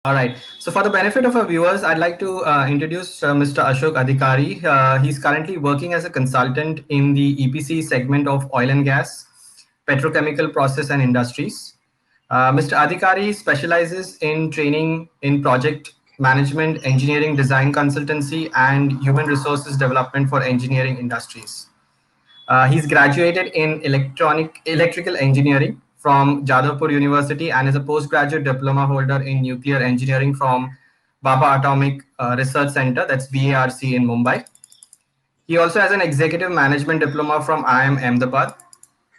All right. So, for the benefit of our viewers, I'd like to introduce Mr. Ashok Adhikary. He's currently working as a consultant in the EPC segment of oil and gas, petrochemical process, and industries. Mr. Adhikary specializes in training in project management, engineering design consultancy, and human resources development for engineering industries. He's graduated in electrical engineering from Jadavpur University and is a postgraduate diploma holder in nuclear engineering from Baba Atomic Research Center, that's BARC in Mumbai. He also has an executive management diploma from IIM Ahmedabad.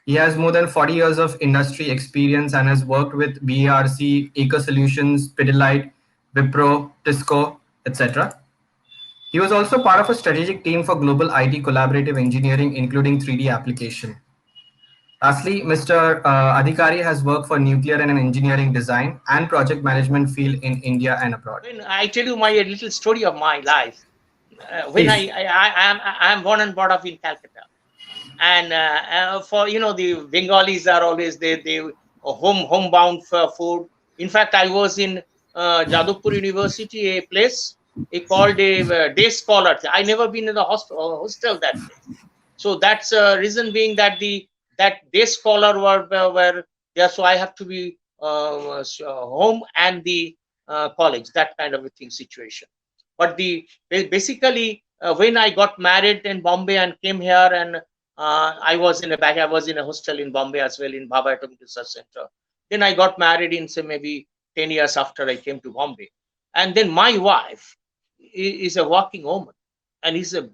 He has more than 40 years of industry experience and has worked with BARC, Eco Solutions, Pidilite, Wipro, Tisco, etc. He was also part of a strategic team for global IT collaborative engineering, including 3D application. Lastly, Mr. Adhikari has worked for nuclear and engineering design and project management field in India and abroad. When I tell you my a little story of my life, when Please. I am born and brought up in Calcutta, and for the Bengalis are always they homebound for food. In fact, I was in Jadavpur University, a place called a day scholar. I never been in the hostel that day. So that's reason being that that day scholar were there. So I have to be home and the college, that kind of a thing situation. But basically when I got married in Bombay and came here, and I was in a hostel in Bombay as well, in Baba Atomic Research Center. Then I got married in, say, maybe 10 years after I came to Bombay. And then my wife is a working woman, and it's a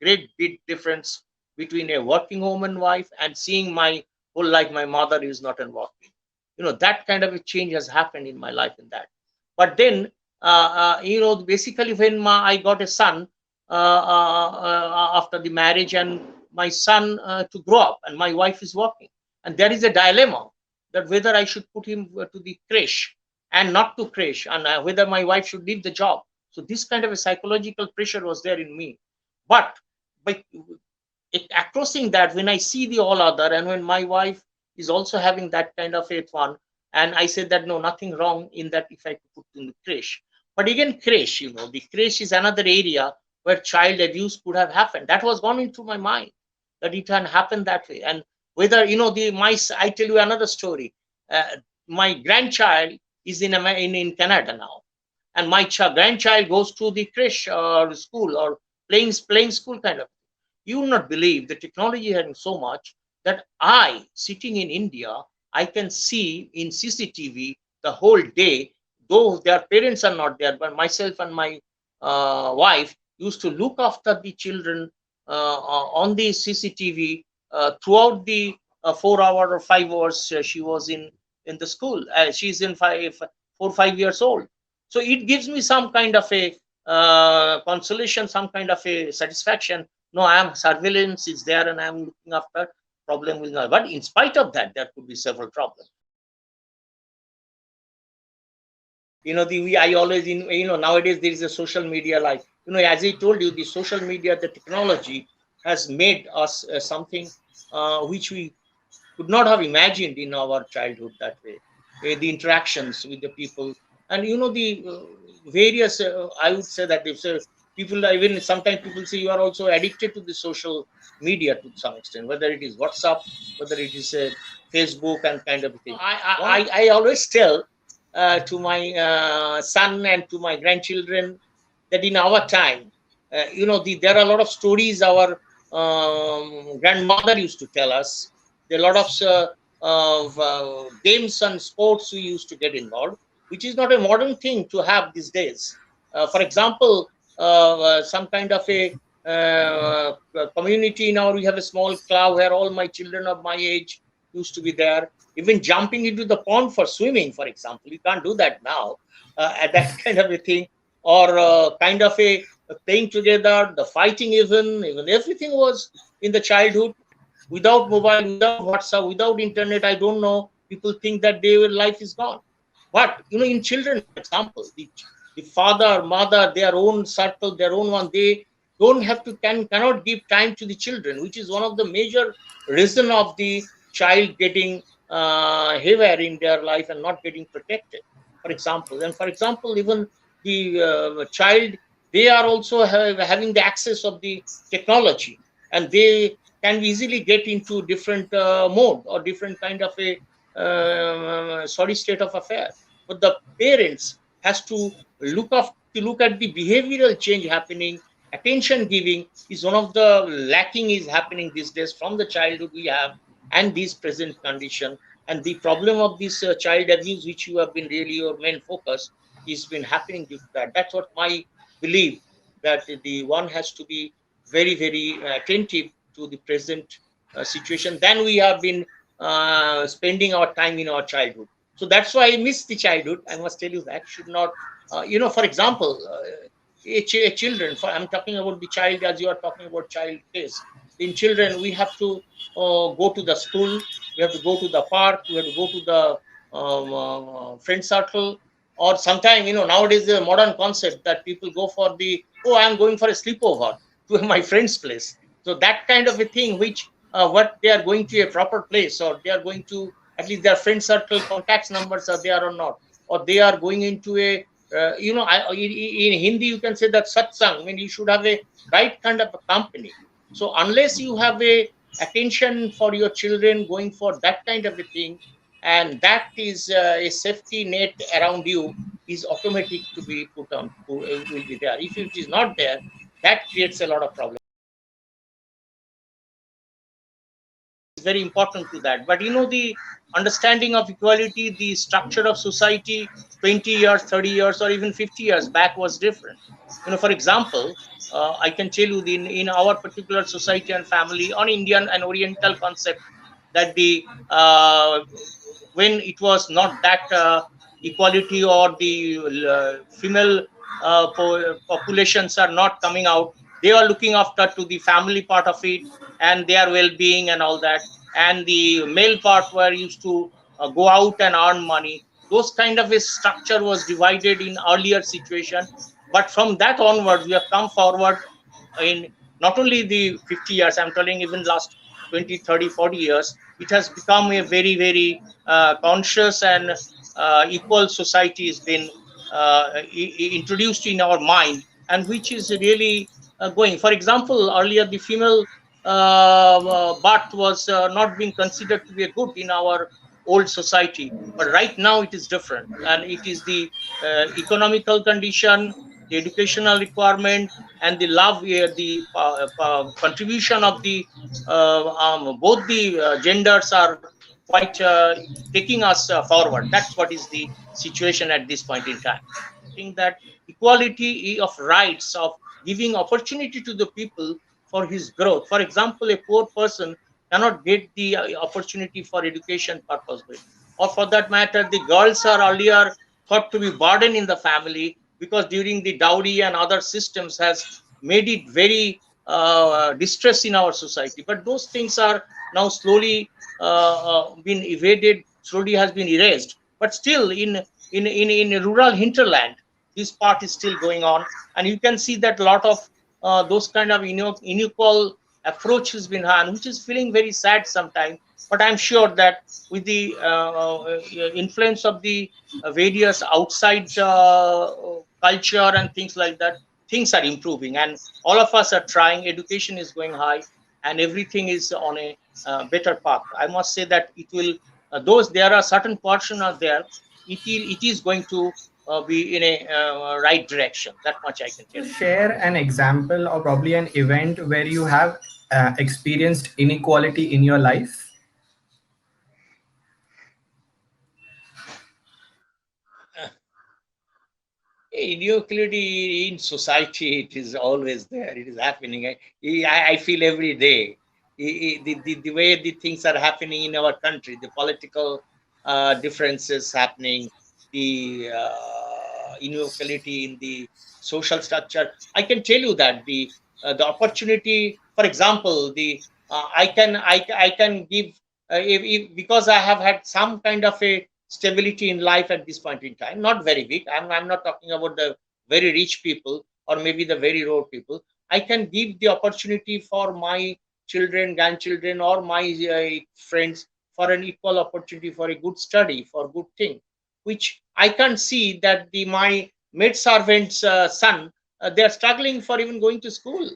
great big difference between a working woman wife and seeing my whole life my mother is not in working. That kind of a change has happened in my life in that. But then basically when I got a son after the marriage, and my son to grow up, and my wife is working, and there is a dilemma that whether I should put him to the creche and not to creche, and whether my wife should leave the job. So this kind of a psychological pressure was there in me. But by crossing that, when I see the all other, and when my wife is also having that kind of a one, and I said that no, nothing wrong in that if I put in the creche. But again, creche, the creche is another area where child abuse could have happened. That was gone into my mind, that it can happen that way. And whether I tell you another story. My grandchild is in Canada now, and my grandchild goes to the creche or school or playing school kind of. You will not believe the technology having so much that I, sitting in India, I can see in CCTV the whole day, though their parents are not there, but myself and my wife used to look after the children on the CCTV throughout the 4 hour or 5 hours she was in the school. She's in 4 or 5 years old. So it gives me some kind of a consolation, some kind of a satisfaction. No, I am surveillance is there, and I am looking after. Problem will not. But in spite of that, there could be several problems. I always nowadays there is a social media life. As I told you, the social media, the technology has made us something which we could not have imagined in our childhood that way. The interactions with the people, and the various. I would say that if people, even sometimes people say you are also addicted to the social media to some extent, whether it is WhatsApp, whether it is Facebook and kind of thing. I always tell to my son and to my grandchildren that in our time, there are a lot of stories our grandmother used to tell us. There are a lot of games and sports we used to get involved, which is not a modern thing to have these days. For example, some kind of a community now, we have a small club where all my children of my age used to be there. Even jumping into the pond for swimming, for example, you can't do that now. At that kind of a thing, or kind of a playing together, the fighting, even everything was in the childhood. Without mobile, without WhatsApp, without internet, I don't know. People think that their life is gone. But in children, for example, the father, mother, their own circle, their own one, they don't have to cannot give time to the children, which is one of the major reason of the child getting haywire in their life and not getting protected. for example. And for example, even the child, they are also having the access of the technology, and they can easily get into different mode or different kind of a sorry state of affair. But the parents has to look at the behavioral change happening. Attention giving is one of the lacking is happening these days from the childhood we have, and this present condition. And the problem of this child abuse, which you have been really your main focus, is been happening due to that. That's what my belief, that the one has to be very, very attentive to the present situation than we have been spending our time in our childhood. So that's why I miss the childhood. I must tell you that should not, for example, children. I'm talking about the child as you are talking about child case. In children, we have to go to the school, we have to go to the park, we have to go to the friend circle, or sometime, nowadays the modern concept that people go for the, oh, I'm going for a sleepover to my friend's place. So that kind of a thing, which what they are going to a proper place, or they are going to at least their friend circle contacts numbers are there or not, or they are going into a in Hindi you can say that satsang. I mean, you should have a right kind of a company. So unless you have a attention for your children going for that kind of a thing, and that is a safety net around you is automatic to be put on, will be there. If it is not there, that creates a lot of problems. Very important to that. But the understanding of equality, the structure of society 20 years, 30 years, or even 50 years back was different. For example, I can tell you in our particular society and family on Indian and Oriental concept, that the when it was not that equality, or the female populations are not coming out, they are looking after to the family part of it and their well-being and all that, and the male part were used to go out and earn money. Those kind of a structure was divided in earlier situation. But from that onwards, we have come forward in not only the 50 years, I'm telling even last 20, 30, 40 years, it has become a very, very conscious and equal society has been introduced in our mind, and which is really going. For example, earlier the female birth was not being considered to be a good in our old society, but right now it is different, and it is the economical condition, the educational requirement, and the love, the contribution of the both the genders are quite taking us forward. That's what is the situation at this point in time. I think that equality of rights, of giving opportunity to the people for his growth. For example, a poor person cannot get the opportunity for education purpose, or for that matter, the girls are earlier thought to be burden in the family, because during the dowry and other systems has made it very distress in our society. But those things are now slowly been evaded, slowly has been erased. But still, in rural hinterland, this part is still going on, and you can see that a lot of those kind of unequal approach has been had, which is feeling very sad sometimes. But I'm sure that with the influence of the various outside culture and things like that, things are improving, and all of us are trying. Education is going high, and everything is on a better path. I must say that it will, those there are certain portion are there, it is going to be in a right direction. That much I can tell you. Share an example or probably an event where you have experienced inequality in your life. Inequality in society, it is always there. It is happening. I feel every day the way the things are happening in our country, the political differences happening, the inequality in the social structure. I can tell you that the opportunity, for example, the I can give if because I have had some kind of a stability in life at this point in time, not very big. I'm not talking about the very rich people or maybe the very poor people. I can give the opportunity for my children, grandchildren, or my friends for an equal opportunity for a good study, for good thing. which I can't see that my maid servant's son, they are struggling for even going to school.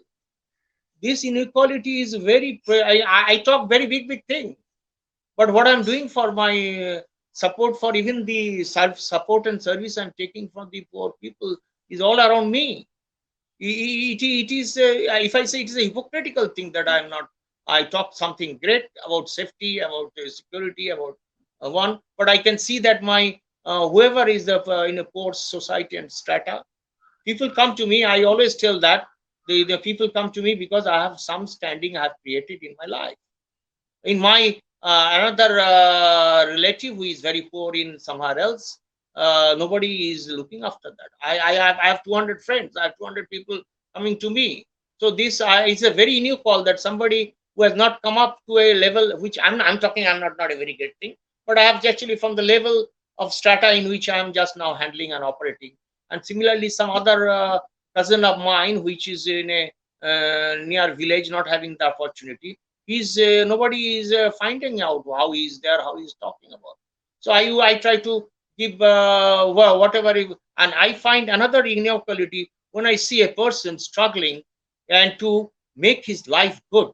This inequality is very, I talk very big thing, but what I'm doing for my support, for even the self support and service I'm taking for the poor people, is all around me. It is, if I say, it is a hypocritical thing that I'm not, I talk something great about safety, about security, about one, but I can see that my whoever is in a poor society and strata, people come to me. I always tell that the people come to me because I have some standing I have created in my life. In my another relative who is very poor in somewhere else, nobody is looking after that. I have 200 friends, I have 200 people coming to me. So this is a very new call, that somebody who has not come up to a level which I'm talking, I'm not a very great thing, but I have actually from the level of strata in which I am just now handling and operating. And similarly, some other cousin of mine which is in a near village, not having the opportunity, he's nobody is finding out how he's there, how he's talking about. So I try to give whatever, and I find another inequality when I see a person struggling and to make his life good,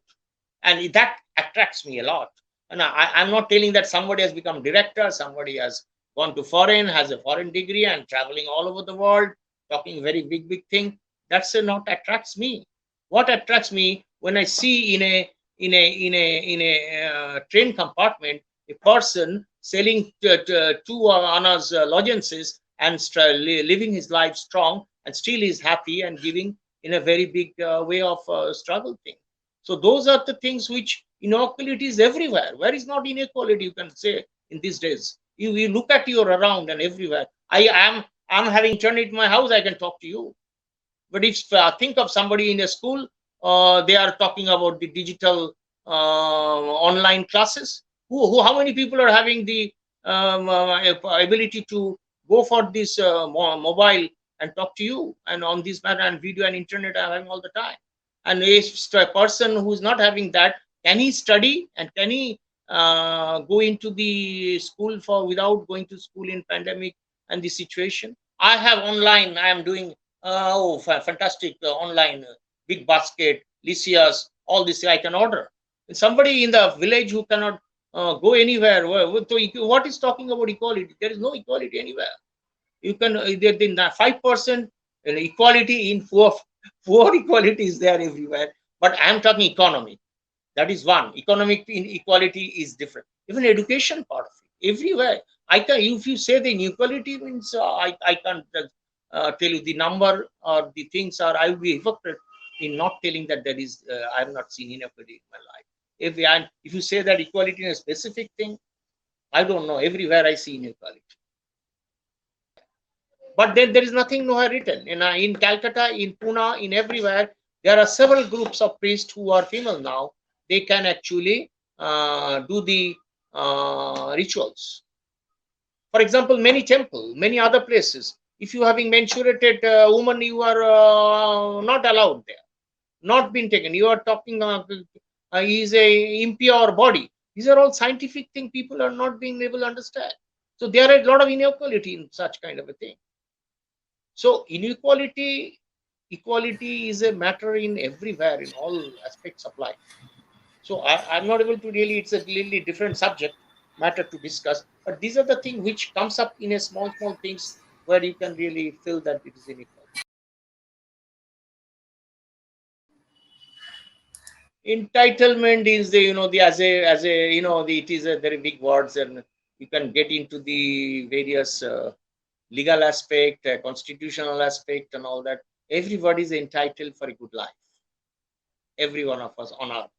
and that attracts me a lot. And I'm not telling that somebody has become director, somebody has gone to foreign, has a foreign degree and traveling all over the world, talking very big thing. That's not attracts me. What attracts me, when I see in a train compartment a person selling two honors lozenges and living his life strong, and still is happy and giving in a very big way of struggle thing. So those are the things which inequality is everywhere. Where is not inequality, you can say, in these days? You look at your around and everywhere. I'm having internet in my house, I can talk to you. But if think of somebody in a school, they are talking about the digital online classes. How many people are having the ability to go for this mobile and talk to you, and on this matter, and video and internet are having all the time. And if a person who is not having that, can he study and can he go into the school for without going to school in pandemic and the situation? I have online, I am doing fantastic online big basket, Lycias, all this I can order. Somebody in the village who cannot go anywhere, so what is talking about equality? There is no equality anywhere. You can the 5% equality in poor equality is there everywhere. But I am talking economy. That is one. Economic inequality is different. Even education part of it, everywhere. I can, if you say the inequality means, I can't tell you the number or the things are. I will be hypocrite in not telling that there is. I have not seen inequality in my life. If you say that equality in a specific thing, I don't know. Everywhere I see inequality. But then there is nothing nowhere written. In Calcutta, in Pune, in everywhere, there are several groups of priests who are female now. They can actually do the rituals. For example, many temple, many other places. If you having menstruated woman, you are not allowed there, not been taken. You are talking is a impure body. These are all scientific things people are not being able to understand. So there are a lot of inequality in such kind of a thing. So equality is a matter in everywhere, in all aspects of life. So I'm not able to really, it's a really different subject matter to discuss. But these are the things which comes up in a small things where you can really feel that it is inequality. Entitlement is the, the as a it is a very big words, and you can get into the various legal aspect, constitutional aspect, and all that. Everybody is entitled for a good life. Every one of us on earth,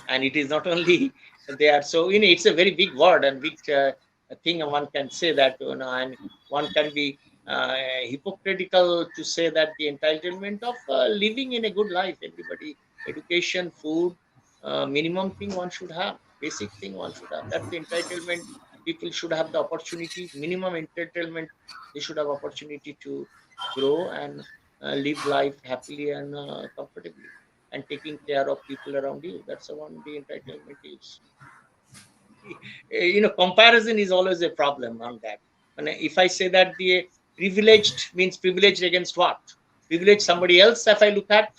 and it is not only there. So it's a very big word and big thing. One can say that, and one can be hypocritical to say that the entitlement of living in a good life. Everybody, education, food, minimum thing one should have, basic thing one should have. That's the entitlement. People should have the opportunity, minimum entitlement. They should have opportunity to grow and live life happily and comfortably, and taking care of people around you. That's the one the entitlement is. Comparison is always a problem on that. And if I say that the privileged means privileged against what? Privileged somebody else, if I look at,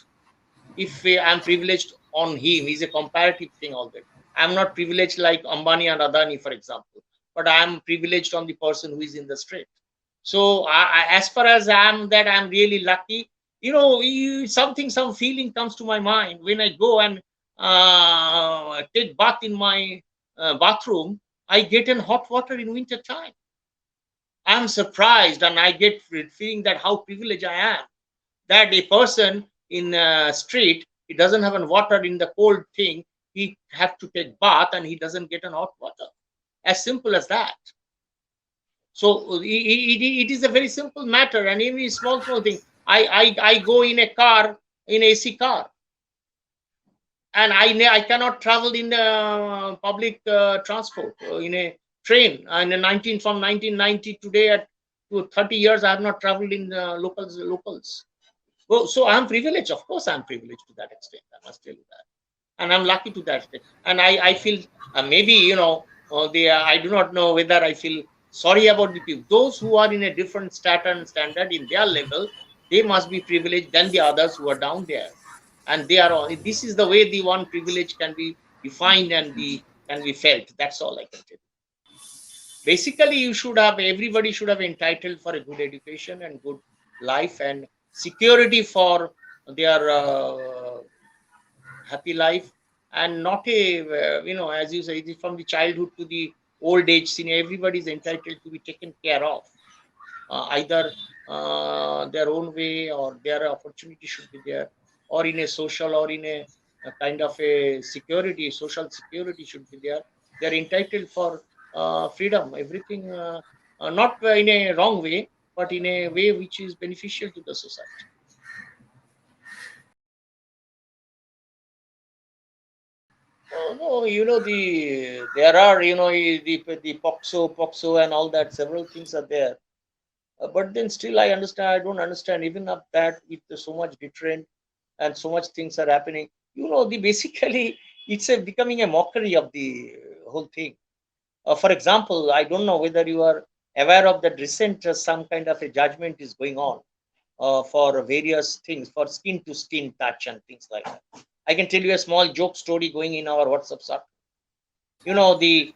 if I'm privileged on him, is a comparative thing already. I'm not privileged like Ambani and Adani, for example, but I'm privileged on the person who is in the street. So as far as I'm really lucky. Some feeling comes to my mind when I go and take bath in my bathroom. I get in hot water in winter time. I'm surprised, and I get feeling that how privileged I am, that a person in a street, he doesn't have a water in the cold thing, he have to take bath and he doesn't get an hot water. As simple as that. So it is a very simple matter, and every small thing. I go in a car, in AC car, and I cannot travel in public transport, in a train. And in 1990 today, at to 30 years, I have not traveled in locals. So I'm privileged. Of course, I'm privileged to that extent. I must tell you that, and I'm lucky to that extent. And I feel maybe I do not know whether I feel sorry about the people. Those who are in a different standard in their level, they must be privileged than the others who are down there. And they are all. This is the way the one privilege can be defined and can be felt. That's all I can tell you. Basically, everybody should have entitled for a good education and good life and security for their happy life, and not as you say, from the childhood to the old age senior, everybody is entitled to be taken care of, either their own way, or their opportunity should be there, or in a social, or in a kind of a security, social security should be there. They're entitled for freedom, everything, not in a wrong way, but in a way which is beneficial to the society. Oh, no, there are, the POXO and all that, several things are there. But then still I don't understand even of that, with so much deterrent and so much things are happening. The basically it's becoming a mockery of the whole thing. For example, I don't know whether you are aware of that recent some kind of a judgment is going on for various things, for skin to skin touch and things like that. I can tell you a small joke story going in our WhatsApp chat. The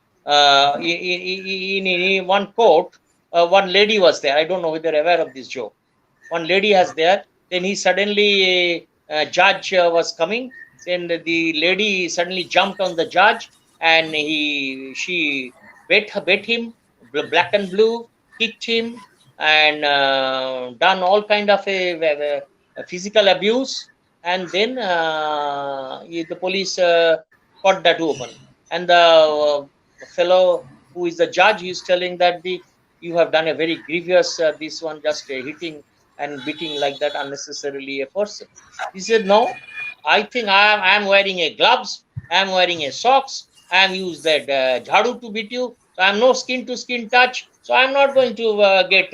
in one court, one lady was there. I don't know whether you're aware of this joke. One lady has there. Then he suddenly, judge was coming. Then the lady suddenly jumped on the judge, and she bet him black and blue, kicked him, and done all kind of a physical abuse. And then the police caught that woman, and the fellow who is the judge is telling that you have done a very grievous this one, just hitting and beating like that unnecessarily a person. He said, no, I think I'm wearing a gloves, I'm wearing a socks, I'm used that jhadu to beat you, so I'm no skin to skin touch, so I'm not going to get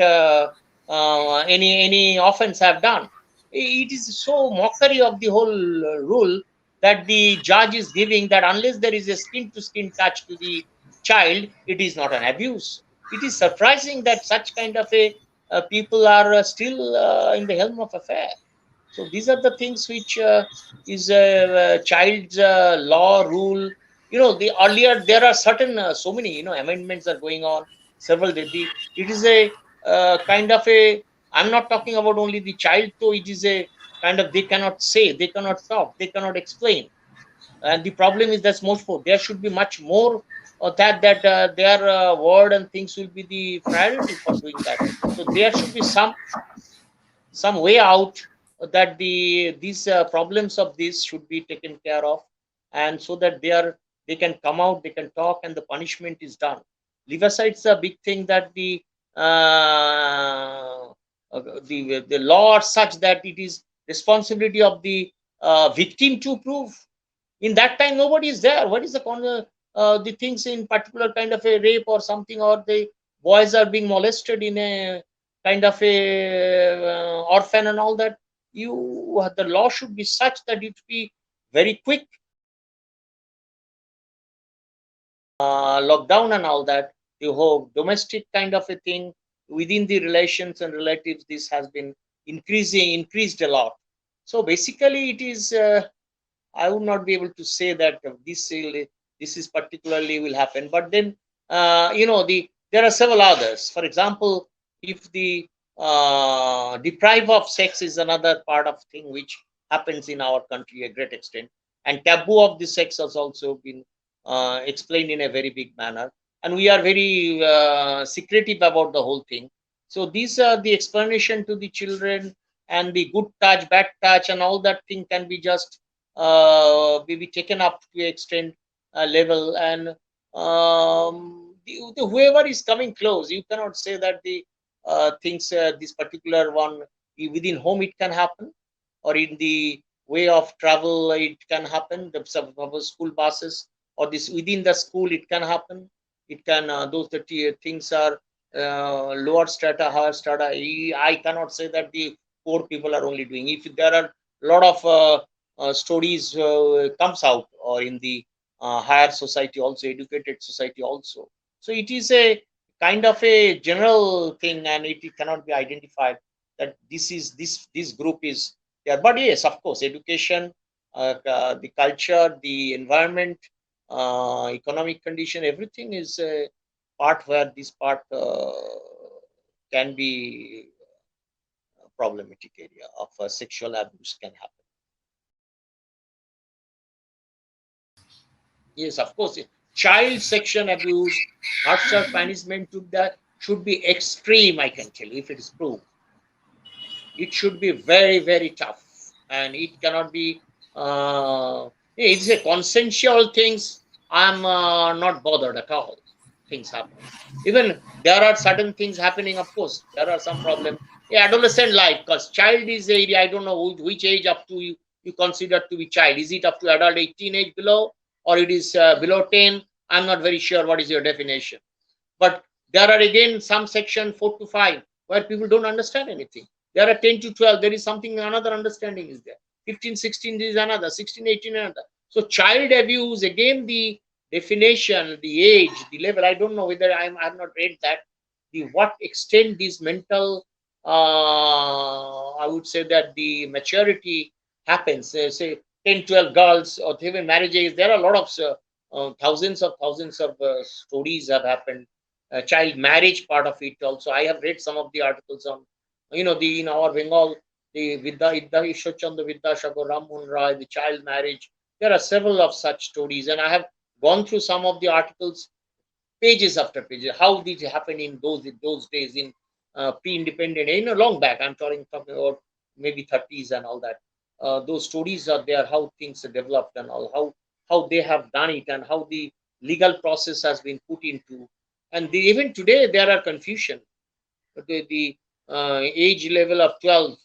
any offense I've done. It is so mockery of the whole rule that the judge is giving, that unless there is a skin to skin touch to the child, it is not an abuse. It is surprising that such kind of a people are still in the helm of affair. So these are the things which is child's law rule. The earlier there are certain so many amendments are going on. Several it is a kind of a. I'm not talking about only the child, though. It is a kind of, they cannot say, they cannot talk, they cannot explain, and the problem is that's most for there should be much more of that their word and things will be the priority for doing that. So there should be some way out, that these problems of this should be taken care of, and so that they can come out, they can talk, and the punishment is done. Leave aside a big thing, that the law are such that it is responsibility of the victim to prove. In that time nobody is there. What is the things in particular kind of a rape or something, or the boys are being molested in a kind of a orphan and all that, the law should be such that it be very quick, lockdown and all that, the whole domestic kind of a thing, within the relations and relatives, this has been increased a lot. So basically, it is. I would not be able to say that this is particularly will happen. But then, there are several others. For example, if the deprive of sex is another part of thing which happens in our country a great extent, and taboo of the sex has also been explained in a very big manner, and we are very secretive about the whole thing. So these are the explanation to the children, and the good touch, bad touch, and all that thing can be just be taken up to extent level. And whoever is coming close, you cannot say that the things this particular one within home it can happen, or in the way of travel it can happen. The school buses, or this within the school it can happen. It can those things are lower strata, higher strata. I cannot say that the poor people are only doing. If there are a lot of stories comes out, or in the higher society also, educated society also. So it is a kind of a general thing, and it cannot be identified that this group is there. But yes, of course, education, the culture, the environment, economic condition, everything is a part where this part can be a problematic area of sexual abuse can happen. Yes, of course. Child sexual abuse, harsher punishment to that should be extreme, I can tell you, if it is proved. It should be very, very tough. And it cannot be, it's a consensual things. I'm not bothered at all. Things happen. Even there are certain things happening, of course. There are some problem. Yeah, adolescent life, because child is the area, I don't know which age up to you consider to be child. Is it up to adult 18 age below, or it is below 10? I'm not very sure what is your definition. But there are again some section 4 to 5 where people don't understand anything. There are 10 to 12, there is something, another understanding is there. 15, 16 is another, 16, 18 another. So child abuse, again, the definition, the age, the level, I don't know whether I have not read that, the what extent this mental, I would say that the maturity happens. Say 10, 12 girls, or even marriages, there are a lot of thousands of stories have happened. Child marriage part of it also. I have read some of the articles on, the in our Bengal, the Vidya Ishochandra Vidyasagar Rammohan Rai, the child marriage. There are several of such stories, and I have gone through some of the articles, pages after pages, how did it happen in those days in pre-independent, long back. I'm talking about maybe 30s and all that. Those stories are there, how things are developed and all, how they have done it, and how the legal process has been put into. And even today there are confusion. The age level of 12,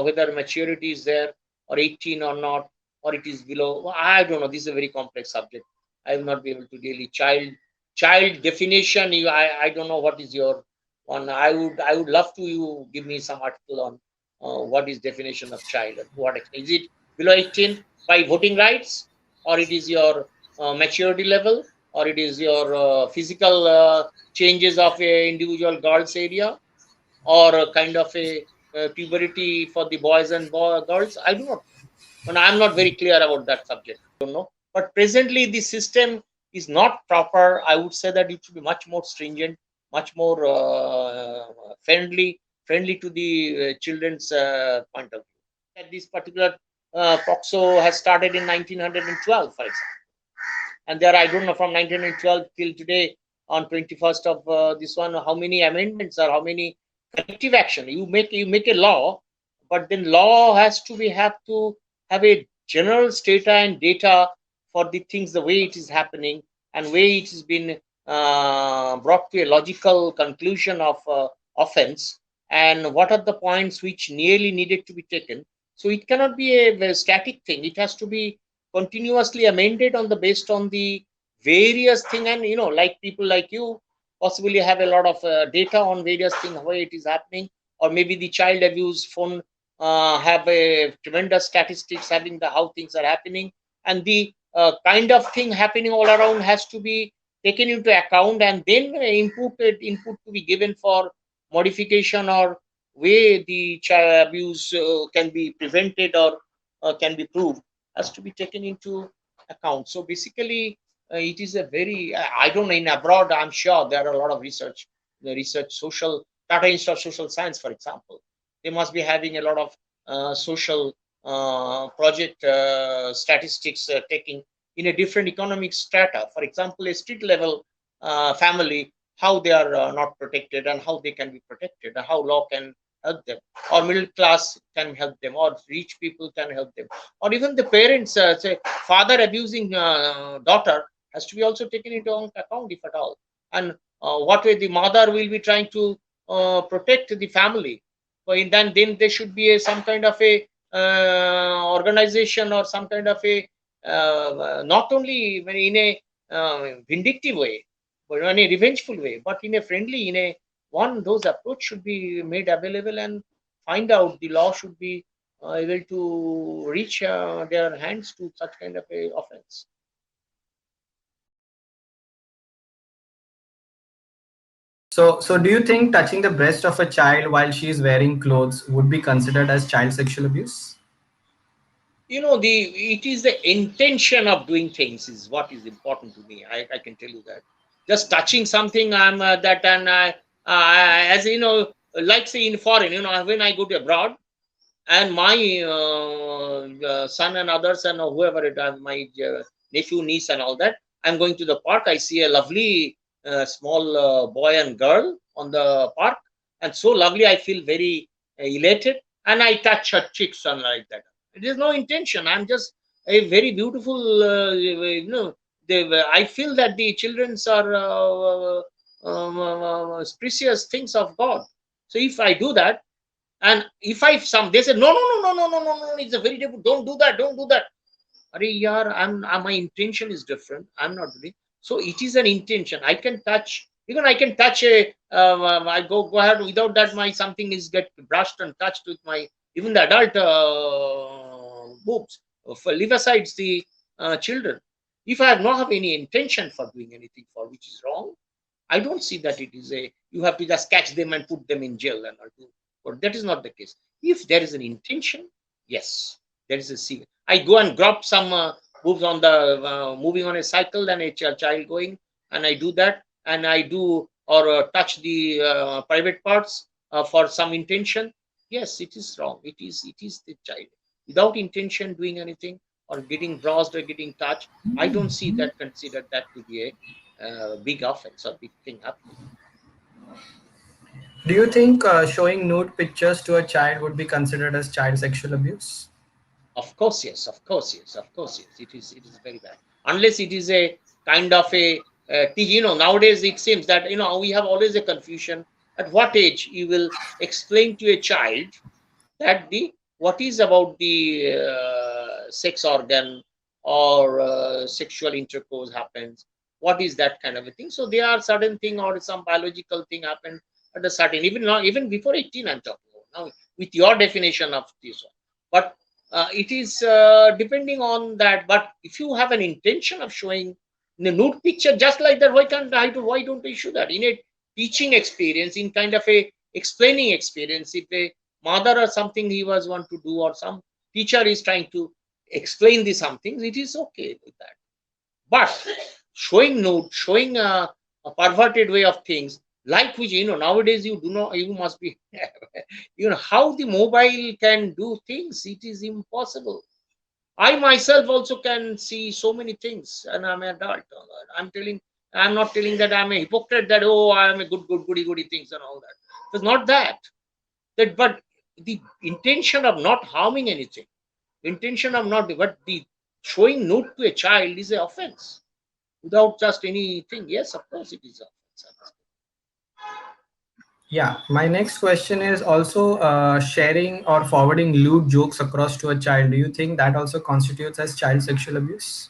whether maturity is there, or 18 or not, or it is below. Well, I don't know. This is a very complex subject. I will not be able to really child definition. I don't know what is your one. I would love to you give me some article on what is definition of child, and to what extent is it below 18 by voting rights, or it is your maturity level, or it is your physical changes of a individual girl's area, or a kind of a puberty for the boys and girls. I do not, and I'm not very clear about that subject. I don't know. But presently, the system is not proper. I would say that it should be much more stringent, much more friendly to the children's point of view. That this particular POXO has started in 1912, for example, and there, I don't know, from 1912 till today, on 21st of this one, how many amendments or how many corrective action you make a law, but then law has to have a general strata and data for the things, the way it is happening, and way it has been brought to a logical conclusion of offense, and what are the points which nearly needed to be taken. So it cannot be a static thing. It has to be continuously amended on the based on the various thing. And like people like you possibly have a lot of data on various things, how it is happening, or maybe the child abuse phone have a tremendous statistics having the how things are happening, and the kind of thing happening all around has to be taken into account, and then input to be given for modification or way the child abuse can be prevented or can be proved has to be taken into account. So basically, it is a very, I don't know, in abroad, I'm sure there are a lot of research, the research, social, Tata Institute of Social Science, for example, they must be having a lot of social project statistics taking in a different economic strata. For example, a street level family, how they are not protected and how they can be protected, and how law can help them, or middle class can help them, or rich people can help them, or even the parents, say father abusing daughter has to be also taken into account, if at all, and what way the mother will be trying to protect the family. So in then there should be some kind of a organization or some kind of a not only in a vindictive way, but in a revengeful way, but in a friendly, in a one those approach should be made available, and find out the law should be able to reach their hands to such kind of a offense. So do you think touching the breast of a child while she is wearing clothes would be considered as child sexual abuse? The it is the intention of doing things is what is important to me. I can tell you that just touching something, I'm that, and as you know, like say in foreign, when I go to abroad, and my son and others and whoever it is, my nephew, niece, and all that, I'm going to the park, I see a lovely small boy and girl on the park, and so lovely, I feel very elated, and I touch her cheeks and like that. It is no intention, I'm just a very beautiful I feel that the children's are precious things of God. So if I do that, and if I some they say no, no, no, no, no, no, no, no, it's a very different, don't do that, don't do that. Arey yaar, my intention is different, I'm not doing. So it is an intention. I can touch, even I can touch a I go ahead without that, my something is get brushed and touched with my, even the adult boobs, for leave aside the children. If I have not have any intention for doing anything for which is wrong, I don't see that it is a, you have to just catch them and put them in jail and all do. But that is not the case. If there is an intention, yes, there is a see. I go and grab some moves on the moving on a cycle, and a child going, and I do that, and I do or touch the private parts for some intention. Yes, it is wrong. It is the child without intention doing anything or getting browsed or getting touched. I don't see that, consider that to be a big offense or big thing happening. Do you think showing nude pictures to a child would be considered as child sexual abuse? Of course, yes. Of course, yes. Of course, yes. It is very bad. Unless it is a kind of a nowadays it seems that we have always a confusion. At what age you will explain to a child that the what is about the sex organ or sexual intercourse happens, what is that kind of a thing. So there are certain thing or some biological thing happen at a certain, even now, even before 18 I'm talking about now, with your definition of this one. But it is depending on that. But if you have an intention of showing the nude picture just like that, why don't I show that in a teaching experience, in kind of a explaining experience? If a mother or something he was want to do, or some teacher is trying to explain the something, it is okay with that. But showing nude, showing a perverted way of things, like which nowadays you do not, you must be how the mobile can do things, it is impossible. I myself also can see so many things, and I'm an adult. I'm not telling that I'm a hypocrite, that oh, I'm a goody goody things and all that. It's not that. But the intention of not harming anything, intention of not, but the showing nude to a child is an offense without just anything. Yes, of course it is an offense. Yeah, my next question is also sharing or forwarding lewd jokes across to a child. Do you think that also constitutes as child sexual abuse?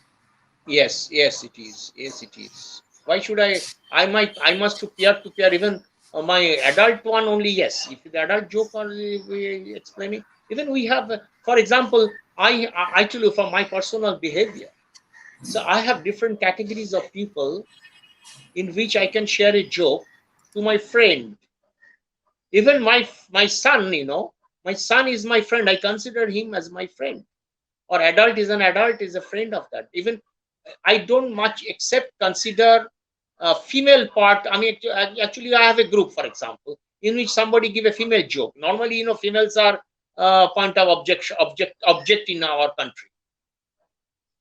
Yes, yes, it is. Yes, it is. Why should I? I must to peer even my adult one only. Yes, if the adult joke or we explaining, even we have, for example, I tell you from my personal behavior. So I have different categories of people in which I can share a joke to my friend. Even my son, my son is my friend. I consider him as my friend. Or adult is an adult, is a friend of that. Even I don't much except consider female part. I mean, actually, I have a group, for example, in which somebody give a female joke. Normally, females are point of object in our country.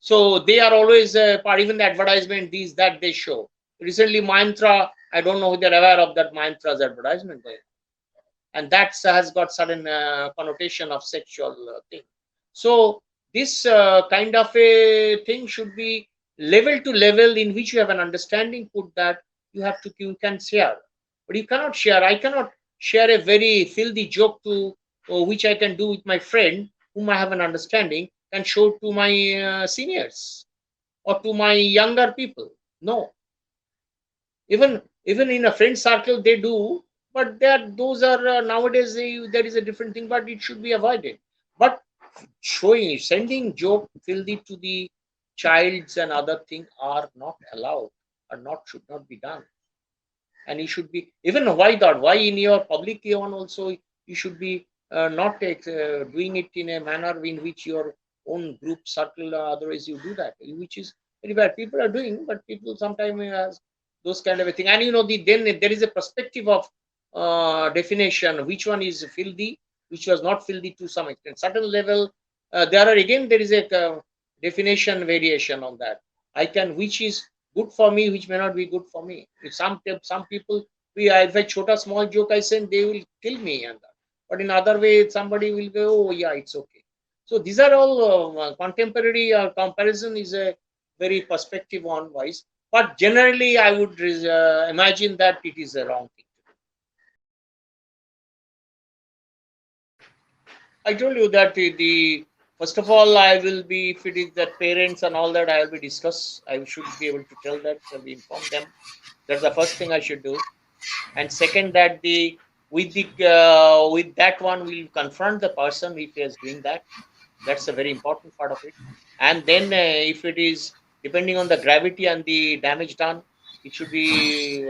So they are always part. Even the advertisement, these that they show. Recently, Mantra. I don't know if they're aware of that Mantra's advertisement there, and that has got certain connotation of sexual thing. So this kind of a thing should be level to level, in which you have an understanding put that you can share, but you cannot share. I cannot share a very filthy joke to which I can do with my friend whom I have an understanding, and show to my seniors or to my younger people. No, even in a friend circle they do, but those are nowadays there is a different thing, but it should be avoided. But showing sending joke filthy to the childs and other thing are not allowed, or not should not be done. And you should be, even why in your public one also, you should be not doing it in a manner in which your own group circle, otherwise you do that, which is very bad. People are doing, but people sometimes has those kind of a thing. And then there is a perspective of definition, which one is filthy, which was not filthy to some extent. Certain level, there are again there is a definition variation on that. I can, which is good for me, which may not be good for me. If some people, if I chota small joke I send, they will kill me, and that. But in other way, somebody will go, oh yeah, it's okay. So these are all contemporary comparison is a very perspective on wise. But generally, I would imagine that it is a wrong thing. I told you that the first of all, I will be, if it is that parents and all that, I will be discuss. I should be able to tell that, so we inform them. That's the first thing I should do. And second, that with that one, we'll confront the person if he is doing that. That's a very important part of it. And then, if it is depending on the gravity and the damage done, it should be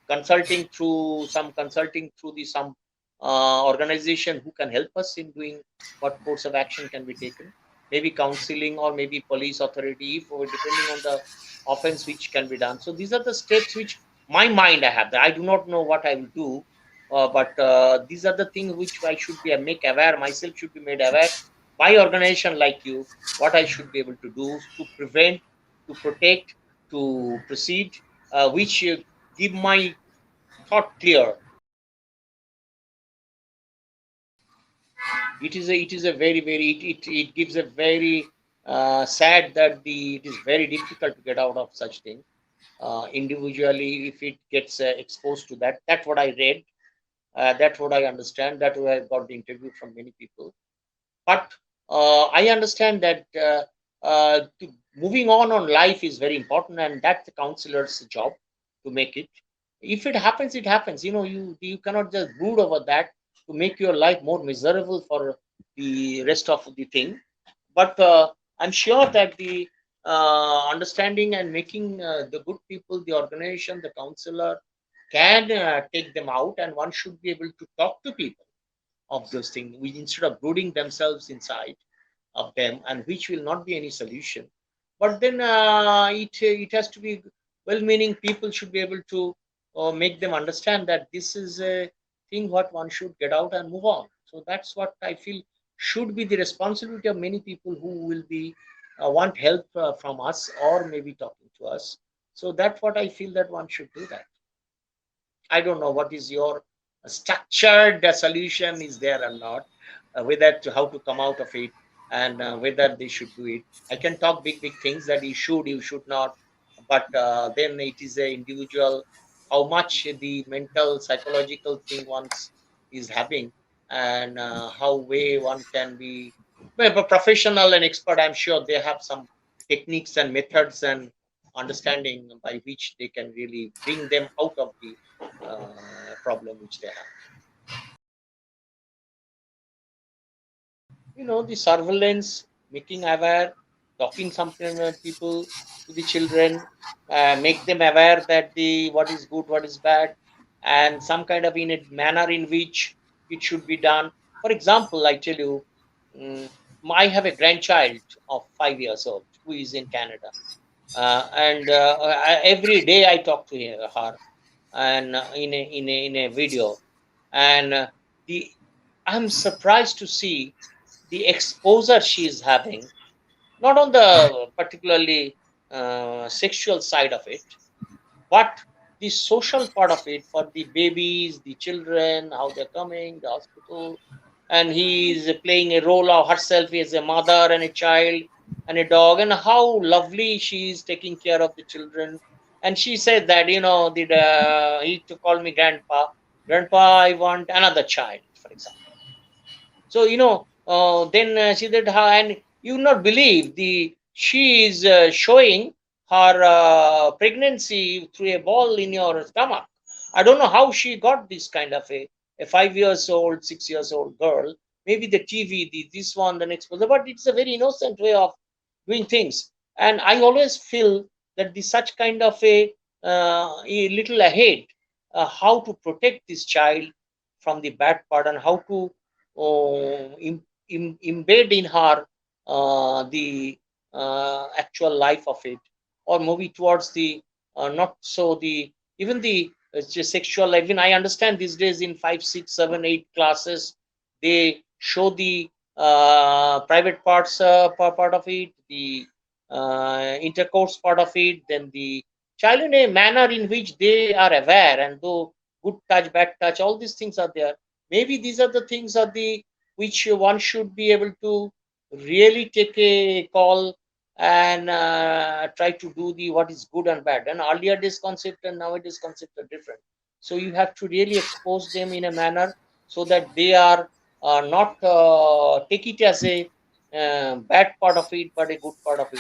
consulting through the some organization who can help us in doing what course of action can be taken. Maybe counseling, or maybe police authority, or depending on the offense which can be done. So these are the steps which my mind I have. That I do not know what I will do, but these are the things which I should be make aware. Myself should be made aware by organization like you, what I should be able to do to prevent, to protect, to proceed, which give my thought clear. It is a it gives a very sad that it is very difficult to get out of such thing individually if it gets exposed to that. That's what I read. That's what I understand. That I got the interview from many people. But I understand that moving on life is very important, and that's the counselor's job to make it. If it happens, it happens. You cannot just brood over that to make your life more miserable for the rest of the thing. But I'm sure that the understanding and making the good people, the organization, the counselor can take them out, and one should be able to talk to people of those things, instead of brooding themselves inside of them, and which will not be any solution. But then it has to be well-meaning people should be able to make them understand that this is a thing what one should get out and move on. So that's what I feel should be the responsibility of many people who will be want help from us, or maybe talking to us. So that's what I feel, that one should do that. I don't know what is your structured solution is there or not, whether to how to come out of it, and whether they should do it. I can talk big things that you should not, but then it is a individual how much the mental psychological thing once is having, and how way one can be. But professional and expert, I'm sure they have some techniques and methods and understanding by which they can really bring them out of the problem which they have. The surveillance, making aware, talking something people to the children, make them aware that the what is good, what is bad, and some kind of in a manner in which it should be done. For example, I tell you, mm, I have a grandchild of 5 years old who is in Canada, and every day I talk to her, and in a video, and the I'm surprised to see the exposure she is having, not on the particularly sexual side of it, but the social part of it, for the babies, the children, how they're coming, the hospital, and he is playing a role of herself as a mother and a child and a dog, and how lovely she is taking care of the children. And she said that, he to call me grandpa. Grandpa, I want another child, for example. So then she did her, and you not believe the she is showing her pregnancy through a ball in your stomach. I don't know how she got this kind of a 5 years old, 6 years old girl. Maybe the TV, this one, the next one, but it's a very innocent way of doing things. And I always feel that the such kind of a little ahead, how to protect this child from the bad part, and how to embed in her the actual life of it, or maybe towards the not so the even the just sexual life. Even I understand these days in 5, 6, 7, 8 classes they show the private parts, part of it, the intercourse part of it, then the child in a manner in which they are aware, and though good touch, bad touch, all these things are there. Maybe these are the things are the which one should be able to really take a call, and try to do the what is good and bad. And earlier this concept and nowadays concept are different. So you have to really expose them in a manner so that they are not take it as a bad part of it, but a good part of it.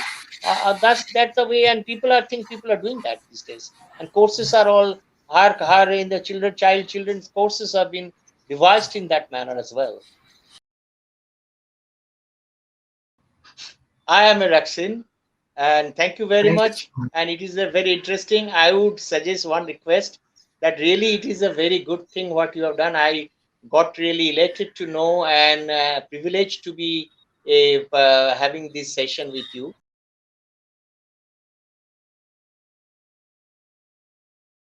That's the way, and I think people are doing that these days. And courses are all higher in the children's courses have been devised in that manner as well. I am a Raksin, and thank you very Thank you much. so much. And it is a very interesting. I would suggest one request, that really it is a very good thing what you have done. I got really elated to know, and privileged to be having this session with you.